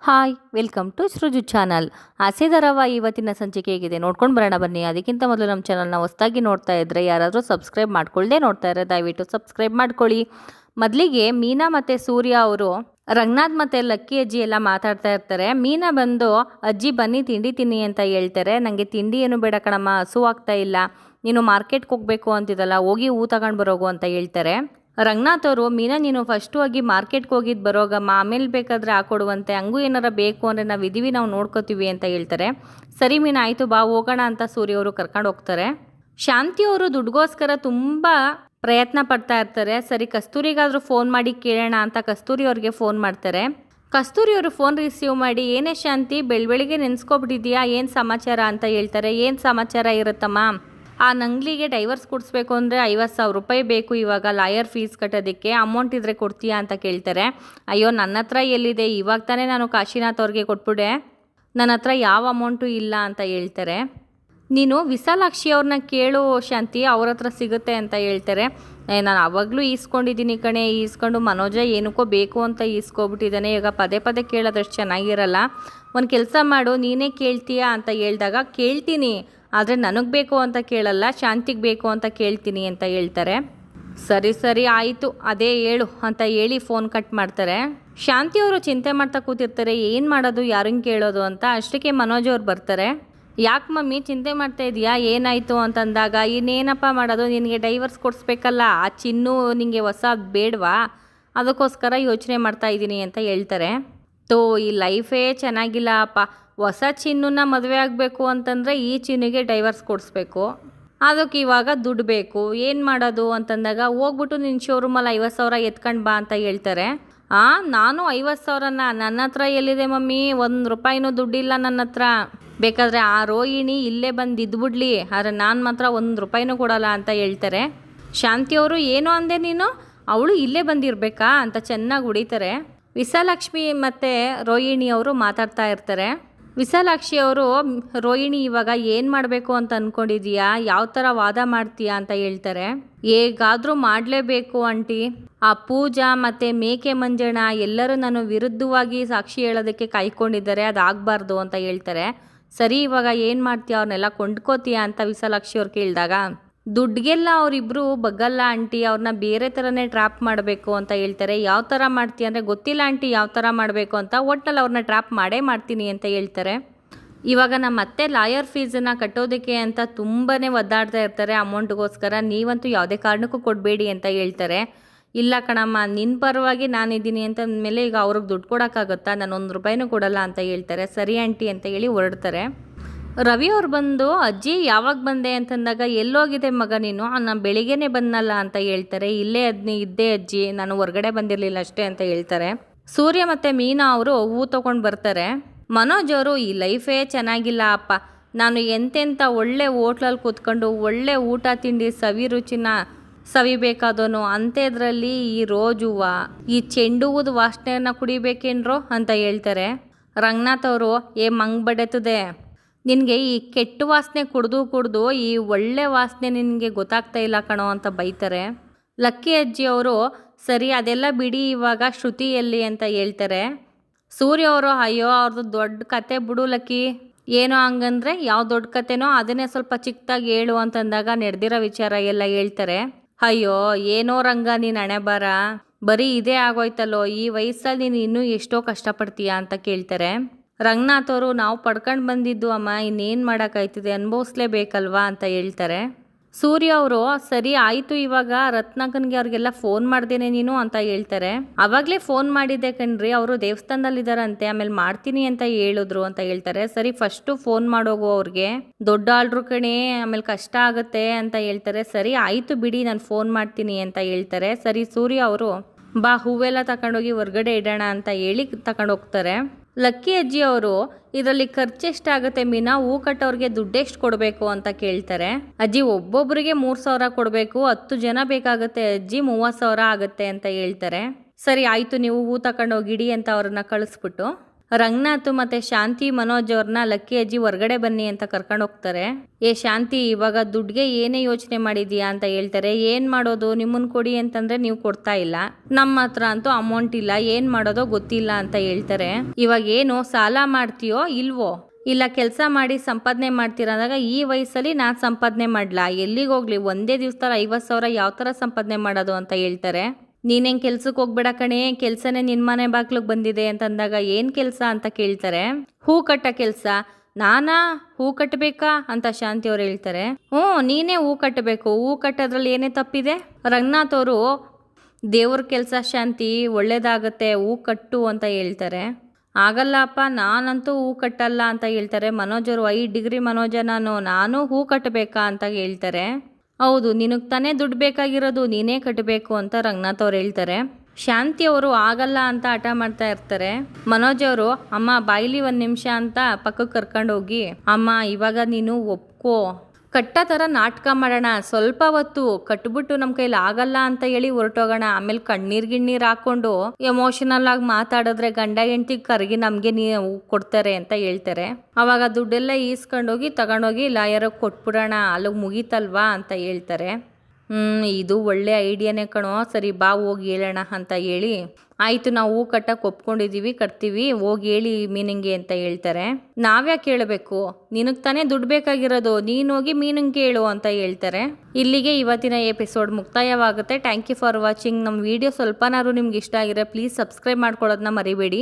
Hi welcome to Sruju channel. Aase ಧಾರಾವಾಹಿ ಇವತ್ತಿನ ಸಂಚಿಕೆ ಹೇಗಿದೆ ನೋಡ್ಕೊಂಡು ಬರೋಣ ಬನ್ನಿ. ಅದಕ್ಕಿಂತ ಮೊದಲು ನಮ್ಮ ಚಾನಲ್ನ ಹೊಸದಾಗಿ ನೋಡ್ತಾ ಇದ್ದರೆ ಯಾರಾದರೂ ಸಬ್ಸ್ಕ್ರೈಬ್ ಮಾಡ್ಕೊಳ್ಳದೆ ನೋಡ್ತಾ ಇದ್ದಾರೆ ದಯವಿಟ್ಟು ಸಬ್ಸ್ಕ್ರೈಬ್ ಮಾಡ್ಕೊಳ್ಳಿ. ಮೊದಲಿಗೆ ಮೀನಾ ಮತ್ತು ಸೂರ್ಯ ಅವರು ರಂಗನಾಥ್ ಮತ್ತು ಲಕ್ಕಿ ಅಜ್ಜಿ ಎಲ್ಲ ಮಾತಾಡ್ತಾ ಇರ್ತಾರೆ. ಮೀನಾ ಬಂದು ಅಜ್ಜಿ ಬನ್ನಿ ತಿಂಡಿ ತಿನ್ನಿ ಅಂತ ಹೇಳ್ತಾರೆ. ನನಗೆ ತಿಂಡಿ ಏನು ಬೇಡ ಕಣಮ್ಮ, ಹಸುವಾಗ್ತಾ ಇಲ್ಲ, ನೀನು ಮಾರ್ಕೆಟ್ಗೆ ಹೋಗಬೇಕು ಅಂತಿದ್ದಲ್ಲ, ಹೋಗಿ ಹೂ ತಗೊಂಡು ಬರೋಗು ಅಂತ ಹೇಳ್ತಾರೆ. ರಂಗನಾಥ್ ಅವರು ಮೀನಾ ನೀನು ಫಸ್ಟು ಹೋಗಿ ಮಾರ್ಕೆಟ್ಗೆ ಹೋಗಿದ್ದು ಬರೋಗಮ್ಮ, ಆಮೇಲೆ ಬೇಕಾದರೆ ಹಾಕೊಡುವಂತೆ, ಹಂಗೂ ಏನಾರ ಬೇಕು ಅಂದರೆ ನಾವು ಇದೀವಿ, ನಾವು ನೋಡ್ಕೋತೀವಿ ಅಂತ ಹೇಳ್ತಾರೆ. ಸರಿ ಮೀನಾ ಆಯಿತು ಬಾ ಹೋಗೋಣ ಅಂತ ಸೂರ್ಯ ಅವರು ಕರ್ಕೊಂಡು ಹೋಗ್ತಾರೆ. ಶಾಂತಿ ಅವರು ದುಡ್ಗೋಸ್ಕರ ತುಂಬ ಪ್ರಯತ್ನ ಪಡ್ತಾ ಇರ್ತಾರೆ. ಸರಿ ಕಸ್ತೂರಿಗಾದರೂ ಫೋನ್ ಮಾಡಿ ಕೇಳೋಣ ಅಂತ ಕಸ್ತೂರಿ ಅವ್ರಿಗೆ ಫೋನ್ ಮಾಡ್ತಾರೆ. ಕಸ್ತೂರಿ ಅವರು ಫೋನ್ ರಿಸೀವ್ ಮಾಡಿ ಏನೇ ಶಾಂತಿ ಬೆಳಬೆಳಿಗ್ಗೆ ನೆನೆಸ್ಕೊಬಿಟ್ಟಿದ್ಯಾ, ಏನು ಸಮಾಚಾರ ಅಂತ ಹೇಳ್ತಾರೆ. ಏನು ಸಮಾಚಾರ ಇರುತ್ತಮ್ಮ, ಆ ನಂಗ್ಲಿಗೆ ಡೈವರ್ಸ್ ಕೊಡಿಸ್ಬೇಕು ಅಂದರೆ 50,000 ರೂಪಾಯಿ ಬೇಕು ಇವಾಗ ಲಾಯರ್ ಫೀಸ್ ಕಟ್ಟೋದಕ್ಕೆ, ಅಮೌಂಟ್ ಇದ್ದರೆ ಕೊಡ್ತೀಯಾ ಅಂತ ಕೇಳ್ತಾರೆ. ಅಯ್ಯೋ ನನ್ನ ಹತ್ರ ಎಲ್ಲಿದೆ, ಇವಾಗ ತಾನೇ ನಾನು ಕಾಶಿನಾಥ್ ಅವ್ರಿಗೆ ಕೊಟ್ಬಿಡೆ, ನನ್ನ ಹತ್ರ ಯಾವ ಅಮೌಂಟು ಇಲ್ಲ ಅಂತ ಹೇಳ್ತಾರೆ. ನೀನು ವಿಶಾಲಾಕ್ಷಿ ಅವ್ರನ್ನ ಕೇಳು ಶಾಂತಿ, ಅವ್ರ ಹತ್ರ ಸಿಗುತ್ತೆ ಅಂತ ಹೇಳ್ತಾರೆ. ನಾನು ಆವಾಗಲೂ ಈಸ್ಕೊಂಡಿದ್ದೀನಿ ಕಣೆ, ಈಸ್ಕೊಂಡು ಮನೋಜ ಏನಕ್ಕೋ ಬೇಕು ಅಂತ ಈಸ್ಕೊಬಿಟ್ಟಿದ್ದಾನೆ, ಈಗ ಪದೇ ಪದೇ ಕೇಳೋದಷ್ಟು ಚೆನ್ನಾಗಿರಲ್ಲ, ಒಂದು ಕೆಲಸ ಮಾಡು ನೀನೇ ಕೇಳ್ತೀಯಾ ಅಂತ ಹೇಳಿದಾಗ ಕೇಳ್ತೀನಿ, ಆದರೆ ನನಗೆ ಬೇಕು ಅಂತ ಕೇಳಲ್ಲ, ಶಾಂತಿಗೆ ಬೇಕು ಅಂತ ಕೇಳ್ತೀನಿ ಅಂತ ಹೇಳ್ತಾರೆ. ಸರಿ ಸರಿ ಆಯಿತು ಅದೇ ಹೇಳು ಅಂತ ಹೇಳಿ ಫೋನ್ ಕಟ್ ಮಾಡ್ತಾರೆ. ಶಾಂತಿಯವರು ಚಿಂತೆ ಮಾಡ್ತಾ ಕೂತಿರ್ತಾರೆ, ಏನು ಮಾಡೋದು ಯಾರಂಗೆ ಕೇಳೋದು ಅಂತ. ಅಷ್ಟಕ್ಕೆ ಮನೋಜ್ ಅವ್ರು ಬರ್ತಾರೆ. ಯಾಕೆ ಮಮ್ಮಿ ಚಿಂತೆ ಮಾಡ್ತಾ ಇದೆಯಾ, ಏನಾಯಿತು ಅಂತಂದಾಗ, ಇನ್ನೇನಪ್ಪ ಮಾಡೋದು, ನಿನಗೆ ಡೈವರ್ಸ್ ಕೊಡಿಸ್ಬೇಕಲ್ಲ, ಆ ಚಿನ್ನು ನಿನಗೆ ಹೊಸ ಬೇಡವಾ, ಅದಕ್ಕೋಸ್ಕರ ಯೋಚನೆ ಮಾಡ್ತಾ ಇದ್ದೀನಿ ಅಂತ ಹೇಳ್ತಾರೆ. ಈ ಲೈಫೇ ಚೆನ್ನಾಗಿಲ್ಲ ಅಪ್ಪ, ಹೊಸ ಚಿನ್ನನ್ನ ಮದುವೆ ಆಗಬೇಕು ಅಂತಂದರೆ ಈ ಚಿನ್ನಿಗೆ ಡೈವರ್ಸ್ ಕೊಡಿಸ್ಬೇಕು, ಅದಕ್ಕೆ ಇವಾಗ ದುಡ್ಡು ಬೇಕು, ಏನು ಮಾಡೋದು ಅಂತಂದಾಗ ಹೋಗ್ಬಿಟ್ಟು ನಿನ್ನ ಶೋರೂಮಲ್ಲಿ 50,000 ಎತ್ಕೊಂಡು ಬಾ ಅಂತ ಹೇಳ್ತಾರೆ. ನಾನು 50,000ನ ನನ್ನ ಹತ್ರ ಎಲ್ಲಿದೆ ಮಮ್ಮಿ, 1 ರೂಪಾಯಿನೂ ದುಡ್ಡಿಲ್ಲ ನನ್ನ ಹತ್ರ, ಬೇಕಾದರೆ ಆ ರೋಹಿಣಿ ಇಲ್ಲೇ ಬಂದು ಇದ್ಬಿಡ್ಲಿ, ಆದರೆ ನಾನು ಮಾತ್ರ 1 ರೂಪಾಯಿನೂ ಕೊಡಲ್ಲ ಅಂತ ಹೇಳ್ತಾರೆ. ಶಾಂತಿಯವರು ಏನು ಅಂದೆ ನೀನು, ಅವಳು ಇಲ್ಲೇ ಬಂದಿರಬೇಕಾ ಅಂತ ಚೆನ್ನಾಗಿ ಹೊಡಿತಾರೆ. ವಿಶಾಲಾಕ್ಷ್ಮಿ ಮತ್ತು ರೋಹಿಣಿ ಅವರು ಮಾತಾಡ್ತಾ ಇರ್ತಾರೆ. ವಿಶಾಲಾಕ್ಷಿ ಅವರು ರೋಹಿಣಿ ಇವಾಗ ಏನು ಮಾಡಬೇಕು ಅಂತ ಅಂದ್ಕೊಂಡಿದೀಯಾ, ಯಾವ ಥರ ವಾದ ಮಾಡ್ತೀಯಾ ಅಂತ ಹೇಳ್ತಾರೆ. ಹೇಗಾದರೂ ಮಾಡಲೇಬೇಕು ಆಂಟಿ, ಆ ಪೂಜಾ ಮತ್ತು ಮೇಕೆ ಮಂಜಣ್ಣ ಎಲ್ಲರೂ ನಾನು ವಿರುದ್ಧವಾಗಿ ಸಾಕ್ಷಿ ಹೇಳೋದಕ್ಕೆ ಕಾಯ್ಕೊಂಡಿದ್ದಾರೆ, ಅದಾಗಬಾರ್ದು ಅಂತ ಹೇಳ್ತಾರೆ. ಸರಿ ಇವಾಗ ಏನು ಮಾಡ್ತೀಯ, ಅವ್ರನ್ನೆಲ್ಲ ಕೊಂಡ್ಕೋತೀಯಾ ಅಂತ ವಿಶಾಲಾಕ್ಷಿ ಅವ್ರು ಕೇಳಿದಾಗ, ದುಡ್ಡಿಗೆಲ್ಲ ಅವರಿಬ್ಬರು ಬಗ್ಗಲ್ಲ ಆಂಟಿ, ಅವ್ರನ್ನ ಬೇರೆ ಥರನೇ ಟ್ರ್ಯಾಪ್ ಮಾಡಬೇಕು ಅಂತ ಹೇಳ್ತಾರೆ. ಯಾವ ಥರ ಮಾಡ್ತೀಯ ಅಂದರೆ ಗೊತ್ತಿಲ್ಲ ಆಂಟಿ ಯಾವ ಥರ ಮಾಡಬೇಕು ಅಂತ, ಒಟ್ಟಲ್ಲಿ ಅವ್ರನ್ನ ಟ್ರ್ಯಾಪ್ ಮಾಡೇ ಮಾಡ್ತೀನಿ ಅಂತ ಹೇಳ್ತಾರೆ. ಇವಾಗ ನಮ್ಮ ಮತ್ತೆ ಲಾಯರ್ ಫೀಸನ್ನು ಕಟ್ಟೋದಕ್ಕೆ ಅಂತ ತುಂಬಾ ಒದ್ದಾಡ್ತಾ ಇರ್ತಾರೆ ಅಮೌಂಟ್ಗೋಸ್ಕರ, ನೀವಂತೂ ಯಾವುದೇ ಕಾರಣಕ್ಕೂ ಕೊಡಬೇಡಿ ಅಂತ ಹೇಳ್ತಾರೆ. ಇಲ್ಲ ಕಣಮ್ಮ ನಿನ್ನ ಪರವಾಗಿ ನಾನಿದ್ದೀನಿ ಅಂತ ಅಂದಮೇಲೆ ಈಗ ಅವ್ರಿಗೆ ದುಡ್ಡು ಕೊಡೋಕ್ಕಾಗುತ್ತಾ, ನಾನು 1 ರೂಪಾಯಿನೂ ಕೊಡಲ್ಲ ಅಂತ ಹೇಳ್ತಾರೆ. ಸರಿ ಆಂಟಿ ಅಂತ ಹೇಳಿ ಹೊರಡ್ತಾರೆ. ರವಿ ಅವ್ರು ಬಂದು ಅಜ್ಜಿ ಯಾವಾಗ ಬಂದೆ ಅಂತಂದಾಗ, ಎಲ್ಲೋಗಿದೆ ಮಗ ನೀನು, ನಾನು ಬೆಳಿಗ್ಗೆನೇ ಬಂದಲ್ಲ ಅಂತ ಹೇಳ್ತಾರೆ. ಇಲ್ಲೇ ಇದ್ದೆ ಅಜ್ಜಿ, ನಾನು ಹೊರಗಡೆ ಬಂದಿರಲಿಲ್ಲ ಅಷ್ಟೇ ಅಂತ ಹೇಳ್ತಾರೆ. ಸೂರ್ಯ ಮತ್ತು ಮೀನಾ ಅವರು ಹೂ ತೊಗೊಂಡು ಬರ್ತಾರೆ. ಮನೋಜ್ ಅವರು ಈ ಲೈಫೇ ಚೆನ್ನಾಗಿಲ್ಲ ಅಪ್ಪ, ನಾನು ಎಂತೆಂಥ ಒಳ್ಳೆ ಹೋಟ್ಲಲ್ಲಿ ಕೂತ್ಕೊಂಡು ಒಳ್ಳೆ ಊಟ ತಿಂಡಿ ಸವಿ ರುಚಿನ ಸವಿಬೇಕಾದವನು, ಅಂಥದ್ರಲ್ಲಿ ಈ ರೋಜ್ ಹೂವು ಈ ಚೆಂಡು ಹೂದ ವಾಸನೆಯನ್ನು ಕುಡಿಬೇಕೇನ್ರೋ ಅಂತ ಹೇಳ್ತಾರೆ. ರಂಗನಾಥ್ ಅವರು ಮಂಗ್ ಬಡೆತದೆ, ನಿನಗೆ ಈ ಕೆಟ್ಟ ವಾಸನೆ ಕುಡಿದು ಈ ಒಳ್ಳೆ ವಾಸನೆ ನಿನಗೆ ಗೊತ್ತಾಗ್ತಾ ಇಲ್ಲ ಕಣೋ ಅಂತ ಬೈತಾರೆ. ಲಕ್ಕಿ ಅಜ್ಜಿ ಅವರು ಸರಿ ಅದೆಲ್ಲ ಬಿಡಿ, ಇವಾಗ ಶ್ರುತಿ ಎಲ್ಲಿ ಅಂತ ಹೇಳ್ತಾರೆ. ಸೂರ್ಯ ಅವರು ಅಯ್ಯೋ ಅವ್ರದ್ದು ದೊಡ್ಡ ಕತೆ ಬಿಡು ಲಕ್ಕಿ, ಏನೋ ಹಂಗಂದ್ರೆ ಯಾವ ದೊಡ್ಡ ಕತೆನೋ ಅದನ್ನೇ ಸ್ವಲ್ಪ ಚಿಕ್ಕದಾಗಿ ಹೇಳು ಅಂತಂದಾಗ ನಡೆದಿರೋ ವಿಚಾರ ಎಲ್ಲ ಹೇಳ್ತಾರೆ. ಅಯ್ಯೋ ಏನೋ ರಂಗ ನೀನು ಹಣೆ ಬಾರ, ಬರೀ ಇದೇ ಆಗೋಯ್ತಲ್ಲೋ, ಈ ವಯಸ್ಸಲ್ಲಿ ನೀನು ಇನ್ನೂ ಎಷ್ಟೋ ಕಷ್ಟಪಡ್ತೀಯಾ ಅಂತ ಕೇಳ್ತಾರೆ. ರಂಗನಾಥ್ ಅವರು ನಾವು ಪಡ್ಕೊಂಡು ಬಂದಿದ್ದು ಅಮ್ಮ, ಇನ್ನೇನು ಮಾಡೋಕ್ಕಾಯ್ತದೆ, ಅನುಭವಿಸ್ಲೇಬೇಕಲ್ವಾ ಅಂತ ಹೇಳ್ತಾರೆ. ಸೂರ್ಯ ಅವರು ಸರಿ ಆಯಿತು ಇವಾಗ ರತ್ನಾಕನ್ಗೆ ಅವ್ರಿಗೆಲ್ಲ ಫೋನ್ ಮಾಡ್ದೇನೆ ನೀನು ಅಂತ ಹೇಳ್ತಾರೆ. ಆವಾಗಲೇ ಫೋನ್ ಮಾಡಿದ್ದೆ ಕಣ್ರಿ, ಅವರು ದೇವಸ್ಥಾನದಲ್ಲಿದ್ದಾರಂತೆ, ಆಮೇಲೆ ಮಾಡ್ತೀನಿ ಅಂತ ಹೇಳಿದ್ರು ಅಂತ ಹೇಳ್ತಾರೆ. ಸರಿ ಫಸ್ಟು ಫೋನ್ ಮಾಡೋಗು ಅವ್ರಿಗೆ, ದೊಡ್ಡ ಆಳ್ರು ಕಣೆ, ಆಮೇಲೆ ಕಷ್ಟ ಆಗುತ್ತೆ ಅಂತ ಹೇಳ್ತಾರೆ. ಸರಿ ಆಯಿತು ಬಿಡಿ ನಾನು ಫೋನ್ ಮಾಡ್ತೀನಿ ಅಂತ ಹೇಳ್ತಾರೆ. ಸರಿ ಸೂರ್ಯ ಅವರು ಬಾ ಹೂವೆಲ್ಲ ತಗೊಂಡೋಗಿ ಹೊರ್ಗಡೆ ಇಡೋಣ ಅಂತ ಹೇಳಿ ತಗೊಂಡೋಗ್ತಾರೆ. ಲಕ್ಕಿ ಅಜ್ಜಿ ಅವರು ಇದರಲ್ಲಿ ಖರ್ಚೆಷ್ಟಾಗುತ್ತೆ ಮೀನಾ, ಹೂ ಕಟ್ಟೋರಿಗೆ ದುಡ್ಡೆಷ್ಟು ಕೊಡಬೇಕು ಅಂತ ಕೇಳ್ತಾರೆ. ಅಜ್ಜಿ ಒಬ್ಬೊಬ್ಬರಿಗೆ 3,000 ಕೊಡಬೇಕು, 10 ಜನ ಬೇಕಾಗುತ್ತೆ ಅಜ್ಜಿ, 30,000 ಆಗುತ್ತೆ ಅಂತ ಹೇಳ್ತಾರೆ. ಸರಿ ಆಯಿತು ನೀವು ಹೂ ತಗೊಂಡೋಗಿಡಿ ಅಂತ ಅವ್ರನ್ನ ಕಳಿಸ್ಬಿಟ್ಟು ರಂಗನಾಥ್ ಮತ್ತು ಶಾಂತಿ ಮನೋಜ್ ಅವ್ರನ್ನ ಲಕ್ಕಿ ಅಜ್ಜಿ ಹೊರ್ಗಡೆ ಬನ್ನಿ ಅಂತ ಕರ್ಕೊಂಡು ಹೋಗ್ತಾರೆ. ಶಾಂತಿ, ಇವಾಗ ದುಡ್ಡಿಗೆ ಏನೇ ಯೋಚನೆ ಮಾಡಿದೀಯಾ ಅಂತ ಹೇಳ್ತಾರೆ. ಏನು ಮಾಡೋದು, ನಿಮ್ಮನ್ನು ಕೊಡಿ ಅಂತಂದರೆ ನೀವು ಕೊಡ್ತಾ ಇಲ್ಲ, ನಮ್ಮ ಹತ್ರ ಅಂತೂ ಅಮೌಂಟ್ ಇಲ್ಲ, ಏನು ಮಾಡೋದೋ ಗೊತ್ತಿಲ್ಲ ಅಂತ ಹೇಳ್ತಾರೆ. ಇವಾಗ ಏನು ಸಾಲ ಮಾಡ್ತೀಯೋ ಇಲ್ವೋ, ಇಲ್ಲ ಕೆಲಸ ಮಾಡಿ ಸಂಪಾದನೆ ಮಾಡ್ತೀರಂದಾಗ ಈ ವಯಸ್ಸಲ್ಲಿ ನಾನು ಸಂಪಾದನೆ ಮಾಡಲಾ, ಎಲ್ಲಿಗೆ ಹೋಗ್ಲಿ, ಒಂದೇ ದಿವಸದಲ್ಲಿ 50,000 ಯಾವ ಥರ ಸಂಪಾದನೆ ಮಾಡೋದು ಅಂತ ಹೇಳ್ತಾರೆ. ನೀನೇನು ಕೆಲ್ಸಕ್ಕೆ ಹೋಗ್ಬೇಡ ಕಣೆ, ಕೆಲಸನೇ ನಿನ್ನ ಮನೆ ಬಾಗ್ಲಿಗೆ ಬಂದಿದೆ ಅಂತಂದಾಗ ಏನು ಕೆಲಸ ಅಂತ ಕೇಳ್ತಾರೆ. ಹೂ ಕಟ್ಟ ಕೆಲಸ. ನಾನಾ ಹೂ ಕಟ್ಟಬೇಕಾ ಅಂತ ಶಾಂತಿ ಅವ್ರು ಹೇಳ್ತಾರೆ. ನೀನೇ ಹೂ ಕಟ್ಟಬೇಕು, ಹೂ ಕಟ್ಟೋದ್ರಲ್ಲಿ ಏನೇ ತಪ್ಪಿದೆ. ರಂಗನಾಥ್ ಅವರು ದೇವ್ರ ಕೆಲಸ ಶಾಂತಿ, ಒಳ್ಳೇದಾಗತ್ತೆ, ಹೂ ಕಟ್ಟು ಅಂತ ಹೇಳ್ತಾರೆ. ಆಗಲ್ಲಪ್ಪ, ನಾನಂತೂ ಹೂ ಕಟ್ಟಲ್ಲ ಅಂತ ಹೇಳ್ತಾರೆ. ಮನೋಜ್ ಅವರು 5 ಡಿಗ್ರಿ ಮನೋಜ, ನಾನು ಹೂ ಕಟ್ಟಬೇಕಾ ಅಂತ ಹೇಳ್ತಾರೆ. ಹೌದು, ನಿನಗೆ ತಾನೇ ದುಡ್ಡು ಬೇಕಾಗಿರೋದು, ನೀನೇ ಕಟ್ಟಬೇಕು ಅಂತ ರಂಗನಾಥ್ ಅವ್ರು ಹೇಳ್ತಾರೆ. ಶಾಂತಿ ಅವರು ಆಗಲ್ಲ ಅಂತ ಹಠ ಮಾಡ್ತಾ ಇರ್ತಾರೆ. ಮನೋಜ್ ಅವರು, ಅಮ್ಮ ಬಾಯಿಲಿ 1 ನಿಮಿಷ ಅಂತ ಪಕ್ಕಕ್ಕೆ ಕರ್ಕೊಂಡು ಹೋಗಿ, ಅಮ್ಮ ಇವಾಗ ನೀನು ಒಪ್ಕೋ, ಕಟ್ಟ ಥರ ನಾಟಕ ಮಾಡೋಣ, ಸ್ವಲ್ಪ ಹೊತ್ತು ಕಟ್ಬಿಟ್ಟು ನಮ್ಮ ಕೈಲಿ ಆಗಲ್ಲ ಅಂತ ಹೇಳಿ ಹೊರಟೋಗೋಣ, ಆಮೇಲೆ ಕಣ್ಣೀರು ಹಾಕ್ಕೊಂಡು ಎಮೋಷನಲ್ ಆಗಿ ಮಾತಾಡಿದ್ರೆ ಗಂಡ ಹೆಂಡ್ತಿ ಕರಗಿ ನಮಗೆ ನೀವು ಕೊಡ್ತಾರೆ ಅಂತ ಹೇಳ್ತಾರೆ. ಅವಾಗ ದುಡ್ಡೆಲ್ಲ ಈಸ್ಕೊಂಡೋಗಿ ತಗೊಂಡೋಗಿ ಲಾಯರಿಗೆ ಕೊಟ್ಬಿಡೋಣ, ಅಲ್ಲಿಗೆ ಮುಗೀತಲ್ವಾ ಅಂತ ಹೇಳ್ತಾರೆ. ಇದು ಒಳ್ಳೆ ಐಡಿಯಾನೇ ಕಣೋ, ಸರಿ ಬಾ ಹೋಗಿ ಹೇಳೋಣ ಅಂತ ಹೇಳಿ, ಆಯಿತು ನಾವು ಹೂ ಕಟ್ಟಕ್ಕೆ ಒಪ್ಕೊಂಡಿದ್ದೀವಿ, ಕಟ್ತೀವಿ, ಹೋಗಿ ಹೇಳಿ ಮೀನಿಂಗೆ ಅಂತ ಹೇಳ್ತಾರೆ. ನಾವ್ಯಾಕೆ ಕೇಳಬೇಕು, ನಿನಗೆ ತಾನೇ ದುಡ್ಡು ಬೇಕಾಗಿರೋದು, ನೀನು ಹೋಗಿ ಮೀನಿಂಗೆ ಕೇಳು ಅಂತ ಹೇಳ್ತಾರೆ. ಇಲ್ಲಿಗೆ ಇವತ್ತಿನ ಎಪಿಸೋಡ್ ಮುಕ್ತಾಯವಾಗುತ್ತೆ. Thank you for watching. ನಮ್ಮ ವಿಡಿಯೋ ಸ್ವಲ್ಪನಾದ್ರು ನಿಮ್ಗೆ ಇಷ್ಟ ಆಗಿದ್ರೆ ಪ್ಲೀಸ್ ಸಬ್ಸ್ಕ್ರೈಬ್ ಮಾಡ್ಕೊಳ್ಳೋದನ್ನ ಮರಿಬೇಡಿ.